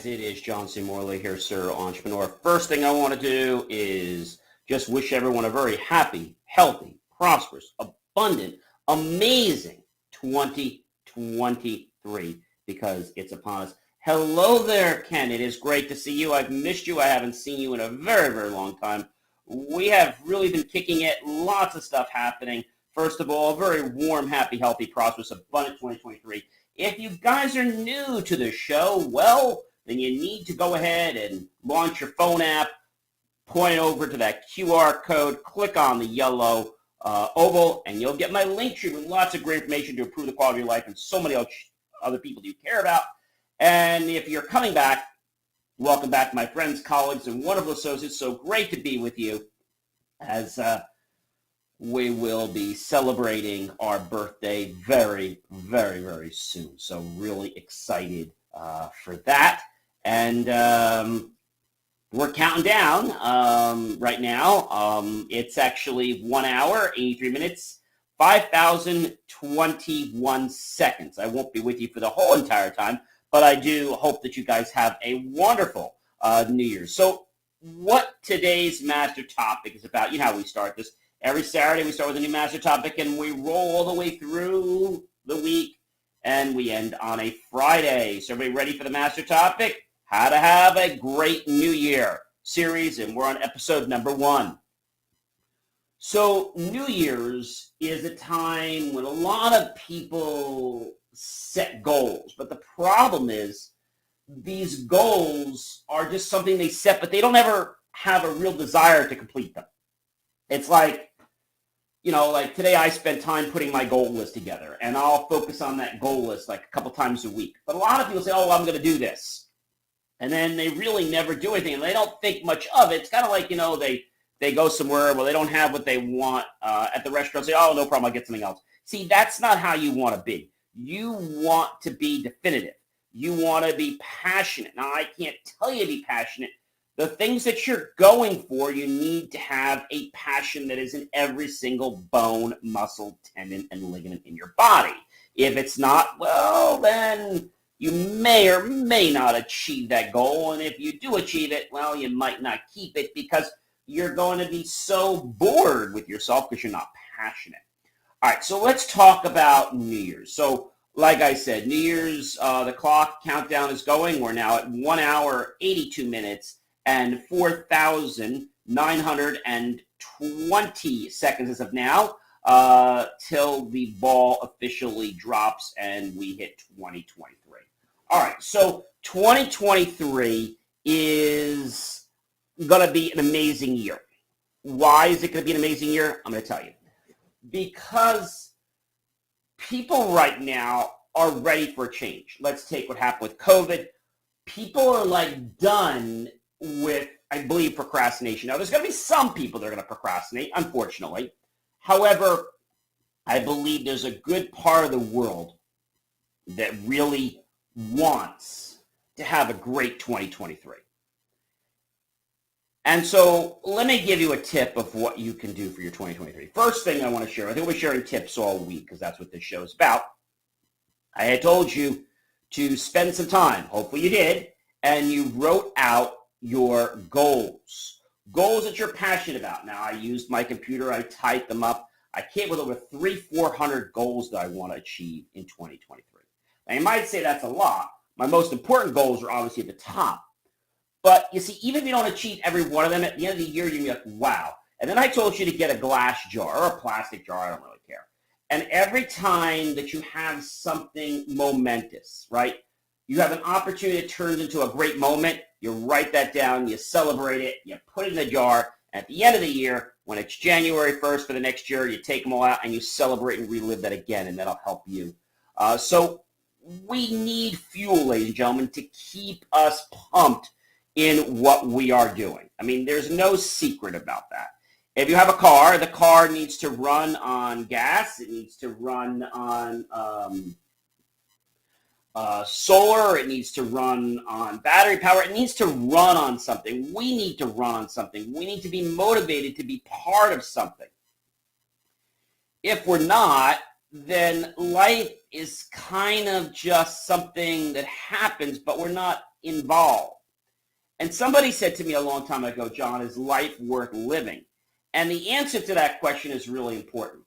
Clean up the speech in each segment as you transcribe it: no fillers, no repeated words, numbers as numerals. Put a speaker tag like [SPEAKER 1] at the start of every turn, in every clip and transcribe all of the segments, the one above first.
[SPEAKER 1] guys, it is John C. Morley here, Sir Entrepreneur. First thing I want to do is just wish everyone a very happy, healthy, prosperous, abundant, amazing 2023 because it's upon us. Hello there, Ken. It is great to see you. I've missed you. I haven't seen you in a very, very long time. We have really been kicking it. Lots of stuff happening. First of all, a very warm, happy, healthy, prosperous, abundant 2023. If you guys are new to the show, well, then you need to go ahead and launch your phone app, point over to that QR code, click on the yellow oval, and you'll get my link tree with lots of great information to improve the quality of your life and so many other people you care about. And if you're coming back, welcome back, my friends, colleagues, and wonderful associates. So great to be with you as we will be celebrating our birthday very, very, very soon. So really excited for that. And we're counting down right now. It's actually 1 hour, 83 minutes, 5,021 seconds. I won't be with you for the whole entire time, but I do hope that you guys have a wonderful New Year's. So what today's master topic is about, you know how we start this. Every Saturday we start with a new master topic and we roll all the way through the week and we end on a Friday. So everybody ready for the master topic? How to have a great New Year series, and we're on episode number 1. So New Year's is a time when a lot of people set goals, but the problem is these goals are just something they set, but they don't ever have a real desire to complete them. It's like, you know, like today I spent time putting my goal list together, and I'll focus on that goal list like a couple times a week. But a lot of people say, oh, I'm going to do this. And then they really never do anything, and they don't think much of it. It's kind of like, you know, they go somewhere where they don't have what they want at the restaurant, say, oh, no problem, I'll get something else. See, that's not how you want to be. You want to be definitive. You want to be passionate. Now, I can't tell you to be passionate. The things that you're going for, you need to have a passion that is in every single bone, muscle, tendon, and ligament in your body. If it's not, well, then you may or may not achieve that goal. And if you do achieve it, well, you might not keep it because you're going to be so bored with yourself because you're not passionate. All right, so let's talk about New Year's. So like I said, New Year's, the clock countdown is going. We're now at 1 hour, 82 minutes. And 4,920 seconds as of now till the ball officially drops and we hit 2023. All right, so 2023 is going to be an amazing year. Why is it going to be an amazing year? I'm going to tell you. Because people right now are ready for a change. Let's take what happened with COVID. People are like done with, I believe, procrastination. Now, there's going to be some people that are going to procrastinate, unfortunately. However, I believe there's a good part of the world that really wants to have a great 2023. And so let me give you a tip of what you can do for your 2023. First thing I want to share, I think we're sharing tips all week because that's what this show is about. I had told you to spend some time, hopefully you did, and you wrote out your goals that you're passionate about. Now, I used my computer. I typed them up. I came with over 400 goals that I want to achieve in 2023. Now, you might say that's a lot. My most important goals are obviously at the top. But you see, even if you don't achieve every one of them, at the end of the year, you're going to be like, wow. And then I told you to get a glass jar or a plastic jar. I don't really care. And every time that you have something momentous, right, you have an opportunity that turns into a great moment, you write that down, you celebrate it, you put it in a jar. At the end of the year, when it's January 1st for the next year, you take them all out and you celebrate and relive that again, and that'll help you. So we need fuel, ladies and gentlemen, to keep us pumped in what we are doing. I mean, there's no secret about that. If you have a car, the car needs to run on gas. It needs to run on solar. It needs to run on battery power. It needs to run on something. We need to run on something. We need to be motivated to be part of something. If we're not, then life is kind of just something that happens, but we're not involved. And somebody said to me a long time ago, John, is life worth living? And the answer to that question is really important.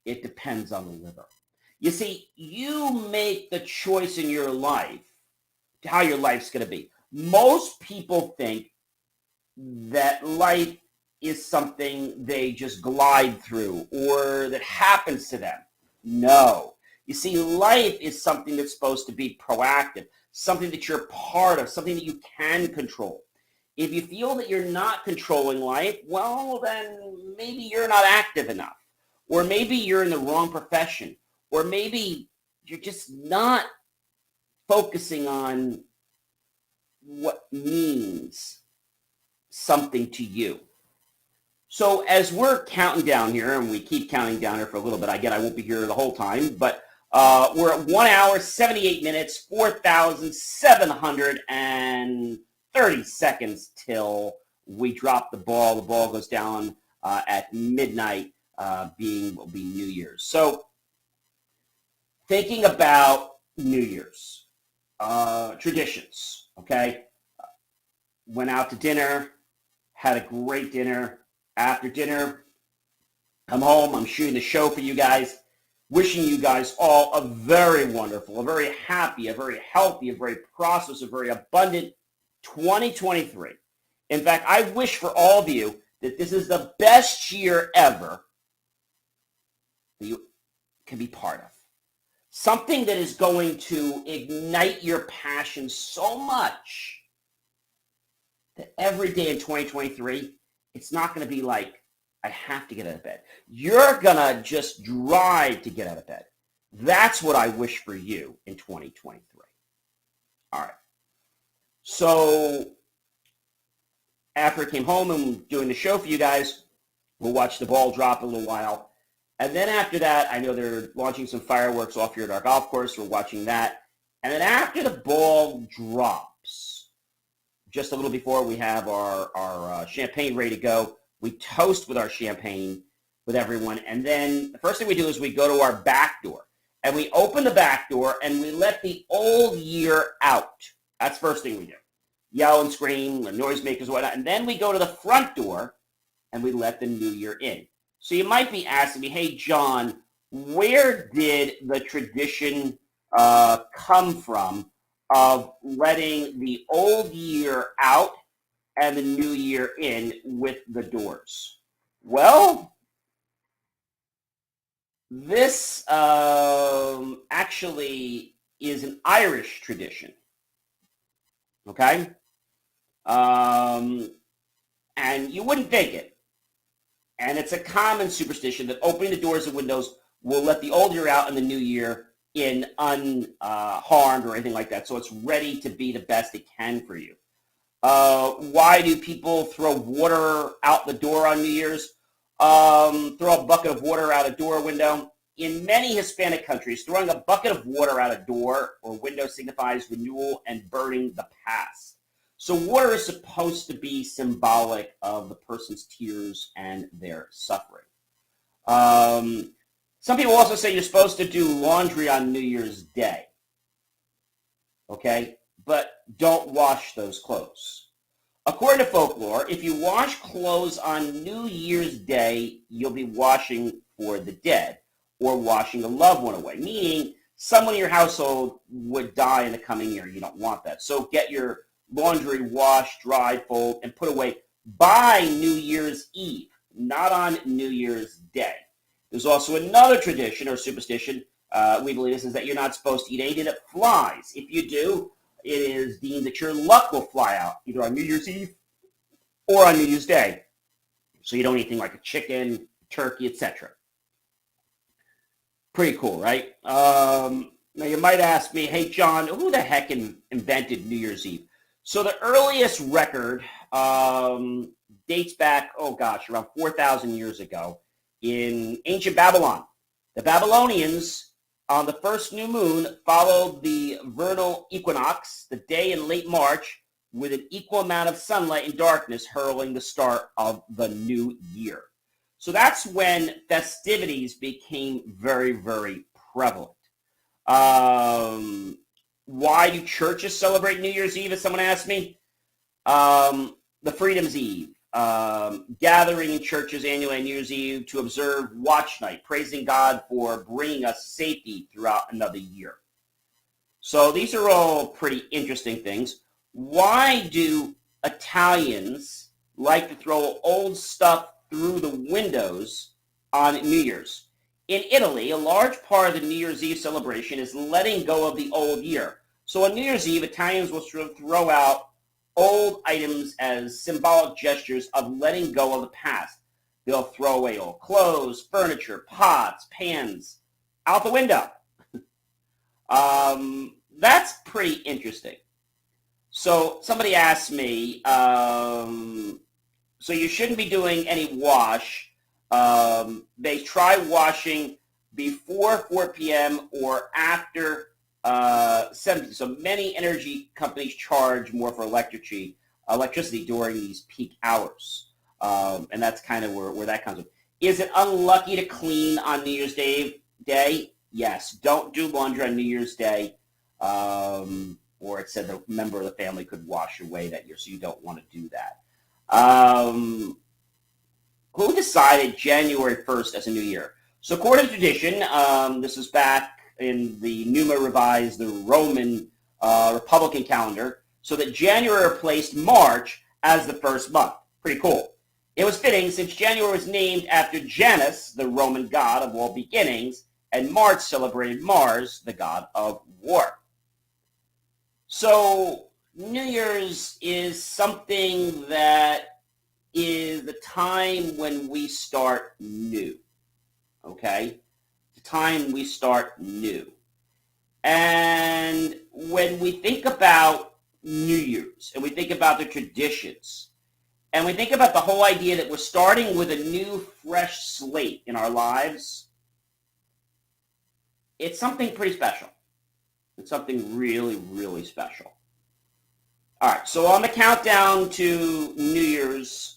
[SPEAKER 1] It depends on the liver. You see, you make the choice in your life to how your life's going to be. Most people think that life is something they just glide through or that happens to them. No. You see, life is something that's supposed to be proactive, something that you're part of, something that you can control. If you feel that you're not controlling life, well, then maybe you're not active enough, or maybe you're in the wrong profession, or maybe you're just not focusing on what means something to you. So as we're counting down here, and we keep counting down here for a little bit, I won't be here the whole time, but we're at 1 hour, 78 minutes, 4,730 seconds till we drop the ball. The ball goes down at midnight, will be New Year's. So thinking about New Year's, traditions, okay? Went out to dinner, had a great dinner. After dinner, I'm home, I'm shooting the show for you guys. Wishing you guys all a very wonderful, a very happy, a very healthy, a very prosperous, a very abundant 2023. In fact, I wish for all of you that this is the best year ever that you can be part of. Something that is going to ignite your passion so much that every day in 2023, it's not going to be like, I have to get out of bed. You're going to just drive to get out of bed. That's what I wish for you in 2023. All right. So after I came home and doing the show for you guys, we'll watch the ball drop in a little while. And then after that, I know they're launching some fireworks off here at our golf course. We're watching that. And then after the ball drops, just a little before, we have our champagne ready to go. We toast with our champagne with everyone. And then the first thing we do is we go to our back door. And we open the back door and we let the old year out. That's the first thing we do. Yell and scream, the noisemakers and whatnot. And then we go to the front door and we let the new year in. So you might be asking me, hey, John, where did the tradition come from of letting the old year out and the new year in with the doors? Well, this actually is an Irish tradition, okay? And you wouldn't think it. And it's a common superstition that opening the doors and windows will let the old year out and the new year in unharmed or anything like that. So it's ready to be the best it can for you. Why do people throw water out the door on New Year's? Throw a bucket of water out a door window. In many Hispanic countries, throwing a bucket of water out a door or window signifies renewal and burning the past. So water is supposed to be symbolic of the person's tears and their suffering. Some people also say you're supposed to do laundry on New Year's Day. Okay? But don't wash those clothes. According to folklore, if you wash clothes on New Year's Day, you'll be washing for the dead or washing a loved one away, meaning someone in your household would die in the coming year. You don't want that. So get your laundry washed, dried, fold, and put away by New Year's Eve, not on New Year's Day. There's also another tradition or superstition, we believe this, is that you're not supposed to eat anything that flies. If you do, it is deemed that your luck will fly out, either on New Year's Eve or on New Year's Day. So you don't eat anything like a chicken, turkey, etc. Pretty cool, right? Now you might ask me, hey, John, who the heck invented New Year's Eve? So the earliest record dates back, around 4,000 years ago in ancient Babylon. The Babylonians, on the first new moon, followed the vernal equinox, the day in late March, with an equal amount of sunlight and darkness heralding the start of the new year. So that's when festivities became very, very prevalent. Why do churches celebrate New Year's Eve, as someone asked me? The Freedom's Eve. Gathering in churches annually on New Year's Eve to observe Watch Night, praising God for bringing us safety throughout another year. So these are all pretty interesting things. Why do Italians like to throw old stuff through the windows on New Year's? In Italy, a large part of the New Year's Eve celebration is letting go of the old year. So on New Year's Eve, Italians will throw out old items as symbolic gestures of letting go of the past. They'll throw away old clothes, furniture, pots, pans out the window. That's pretty interesting. So somebody asked me, so you shouldn't be doing any wash. They try washing before 4 p.m. or after 7. So many energy companies charge more for electricity during these peak hours. And that's kind of where that comes from. Is it unlucky to clean on New Year's Day? Yes. Don't do laundry on New Year's Day. Or it said the member of the family could wash away that year, so you don't want to do that. Who decided January 1st as a new year? So according to tradition, this is back in the Numa Revised, the Roman Republican calendar, so that January replaced March as the first month. Pretty cool. It was fitting since January was named after Janus, the Roman god of all beginnings, and March celebrated Mars, the god of war. So New Year's is something that is the time when we start new, okay? The time we start new. And when we think about New Year's, and we think about the traditions, and we think about the whole idea that we're starting with a new, fresh slate in our lives, it's something pretty special. It's something really, really special. All right, so on the countdown to New Year's,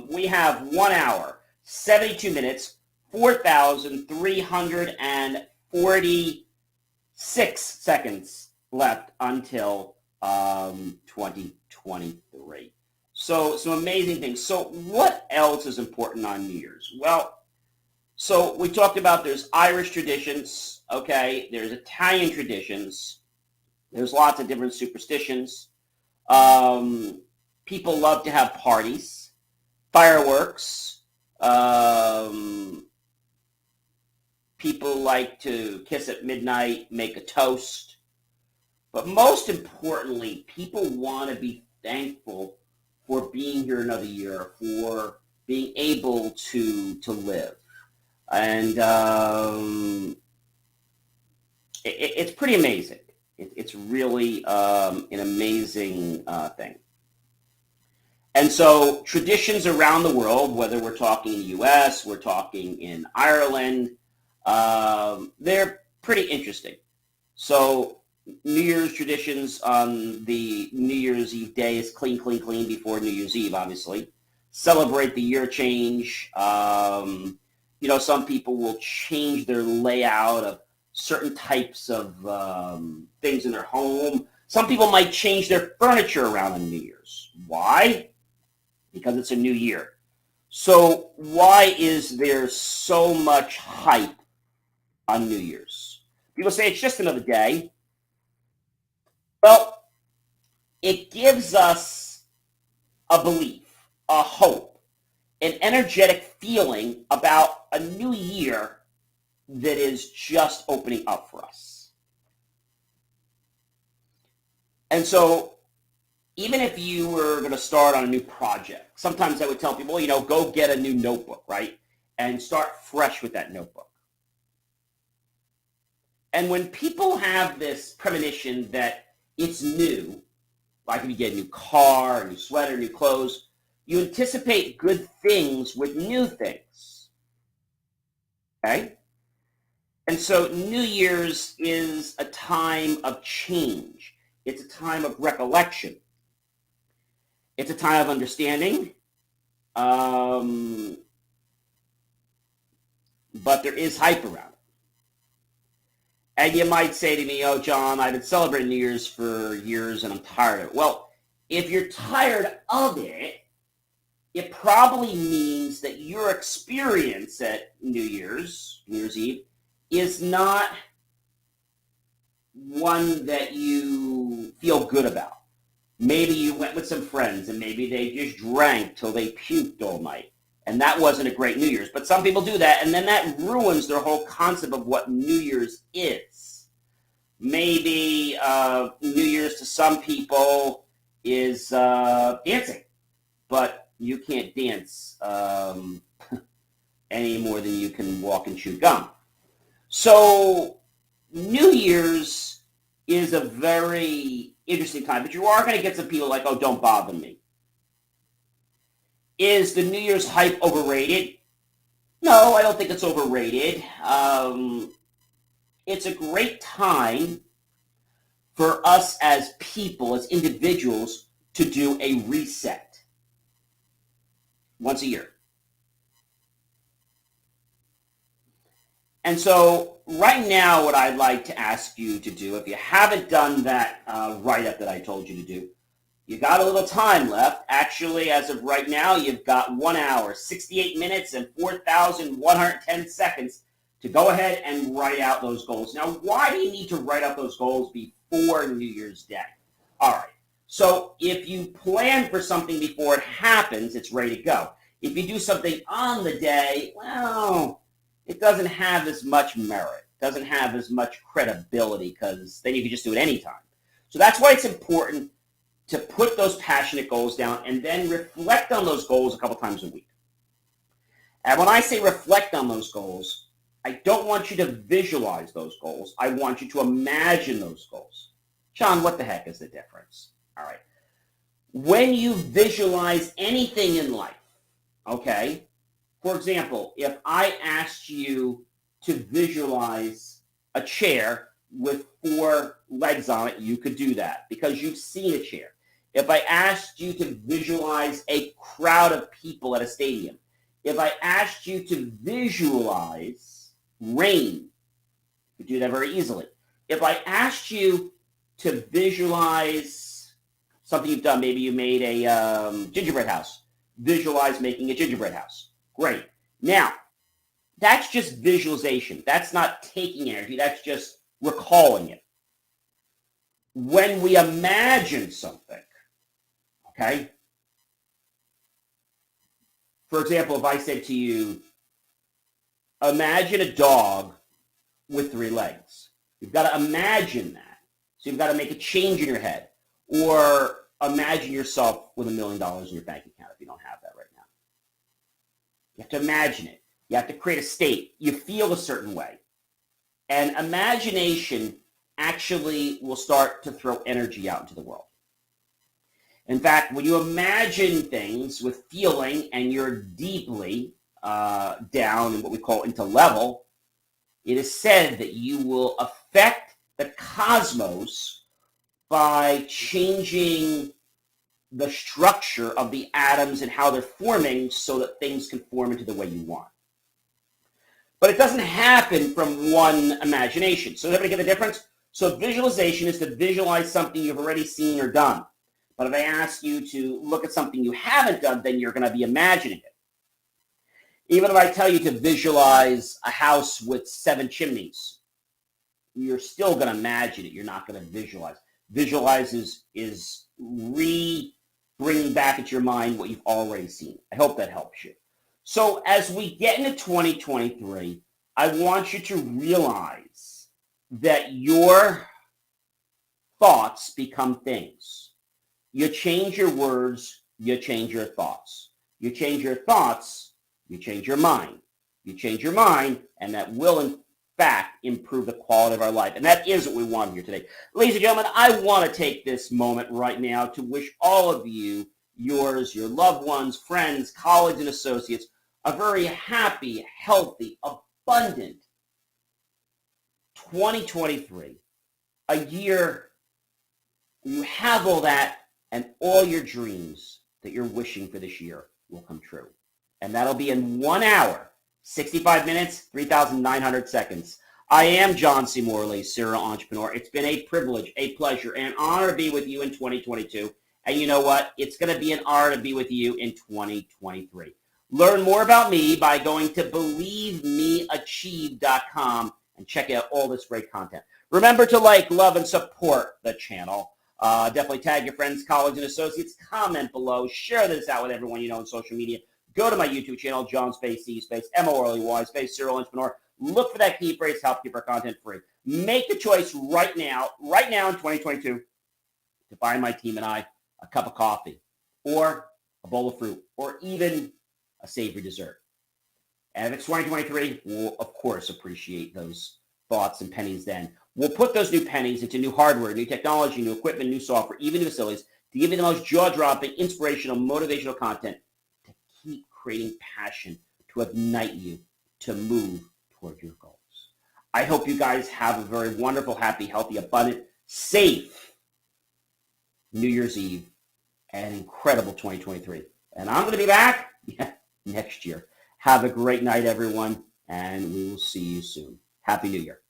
[SPEAKER 1] we have 1 hour, 72 minutes, 4,346 seconds left until 2023. So some amazing things. So what else is important on New Year's? Well, so we talked about there's Irish traditions, okay? There's Italian traditions. There's lots of different superstitions. People love to have parties, fireworks. People like to kiss at midnight, make a toast. But most importantly, people want to be thankful for being here another year, for being able to live. And it's pretty amazing. It's really an amazing thing. And so traditions around the world, whether we're talking in the U.S., we're talking in Ireland, they're pretty interesting. So New Year's traditions on the New Year's Eve day is clean, clean, clean before New Year's Eve, obviously. Celebrate the year change. Some people will change their layout of certain types of things in their home. Some people might change their furniture around on New Year's. Why? Because it's a new year. So why is there so much hype on New Year's? People say it's just another day. Well, it gives us a belief, a hope, an energetic feeling about a new year that is just opening up for us. And so even if you were going to start on a new project, sometimes I would tell people, go get a new notebook, right? And start fresh with that notebook. And when people have this premonition that it's new, like if you get a new car, a new sweater, new clothes, you anticipate good things with new things. Okay? And so New Year's is a time of change. It's a time of recollection. It's a time of understanding. But there is hype around it. And you might say to me, oh, John, I've been celebrating New Year's for years and I'm tired of it. Well, if you're tired of it, it probably means that your experience at New Year's Eve, is not one that you feel good about. Maybe you went with some friends and maybe they just drank till they puked all night. And that wasn't a great New Year's. But some people do that, and then that ruins their whole concept of what New Year's is. Maybe New Year's to some people is dancing, but you can't dance any more than you can walk and chew gum. So New Year's is a very interesting time, but you are going to get some people like, oh, don't bother me. Is the New Year's hype overrated? No, I don't think it's overrated. It's a great time for us as people, as individuals, to do a reset once a year. And so right now, what I'd like to ask you to do, if you haven't done that write-up that I told you to do, you got a little time left. Actually, as of right now, you've got 1 hour, 68 minutes, and 4,110 seconds to go ahead and write out those goals. Now, why do you need to write out those goals before New Year's Day? All right. So if you plan for something before it happens, it's ready to go. If you do something on the day, well, it doesn't have as much merit, doesn't have as much credibility, because then you can just do it anytime. So that's why it's important to put those passionate goals down and then reflect on those goals a couple times a week. And when I say reflect on those goals, I don't want you to visualize those goals. I want you to imagine those goals. John, what the heck is the difference? All right. When you visualize anything in life, okay, for example, if I asked you to visualize a chair with 4 legs on it, you could do that because you've seen a chair. If I asked you to visualize a crowd of people at a stadium, if I asked you to visualize rain, you could do that very easily. If I asked you to visualize something you've done, maybe you made a gingerbread house, visualize making a gingerbread house. Great. Now, that's just visualization. That's not taking energy. That's just recalling it. When we imagine something, okay? For example, if I said to you, imagine a dog with 3 legs. You've got to imagine that. So you've got to make a change in your head. Or imagine yourself with $1 million in your bank account if you don't have that right now. You have to imagine it. You have to create a state. You feel a certain way. And imagination actually will start to throw energy out into the world. In fact, when you imagine things with feeling and you're deeply down in what we call into level, it is said that you will affect the cosmos by changing the structure of the atoms and how they're forming so that things can form into the way you want. But it doesn't happen from one imagination. So everybody get the difference? So visualization is to visualize something you've already seen or done. But if I ask you to look at something you haven't done, then you're going to be imagining it. Even if I tell you to visualize a house with 7 chimneys, you're still going to imagine it. You're not going to visualize. Visualize is bringing back into your mind what you've already seen. I hope that helps you. So as we get into 2023, I want you to realize that your thoughts become things. You change your words, you change your thoughts. You change your thoughts, you change your mind. You change your mind, and that will, in fact, improve the quality of our life. And that is what we want here today. Ladies and gentlemen, I want to take this moment right now to wish all of you, yours, your loved ones, friends, colleagues, and associates, a very happy, healthy, abundant 2023. A year where you have all that and all your dreams that you're wishing for this year will come true. And that'll be in 1 hour, 65 minutes, 3,900 seconds. I am John C. Morley, serial entrepreneur. It's been a privilege, a pleasure, and honor to be with you in 2022. And you know what? It's going to be an honor to be with you in 2023. Learn more about me by going to believemeachieve.com and check out all this great content. Remember to like, love, and support the channel. Definitely tag your friends, colleagues, and associates. Comment below. Share this out with everyone you know on social media. Go to my YouTube channel, John Space C Space MORLEY Space Serial Entrepreneur. Look for that key phrase, help keep our content free. Make the choice right now in 2022, to buy my team and I a cup of coffee or a bowl of fruit or even a savory dessert. And if it's 2023, we'll, of course, appreciate those thoughts and pennies then. We'll put those new pennies into new hardware, new technology, new equipment, new software, even new facilities to give you the most jaw-dropping, inspirational, motivational content to keep creating passion, to ignite you to move toward your goals. I hope you guys have a very wonderful, happy, healthy, abundant, safe New Year's Eve and incredible 2023. And I'm going to be back next year. Have a great night, everyone, and we will see you soon. Happy New Year.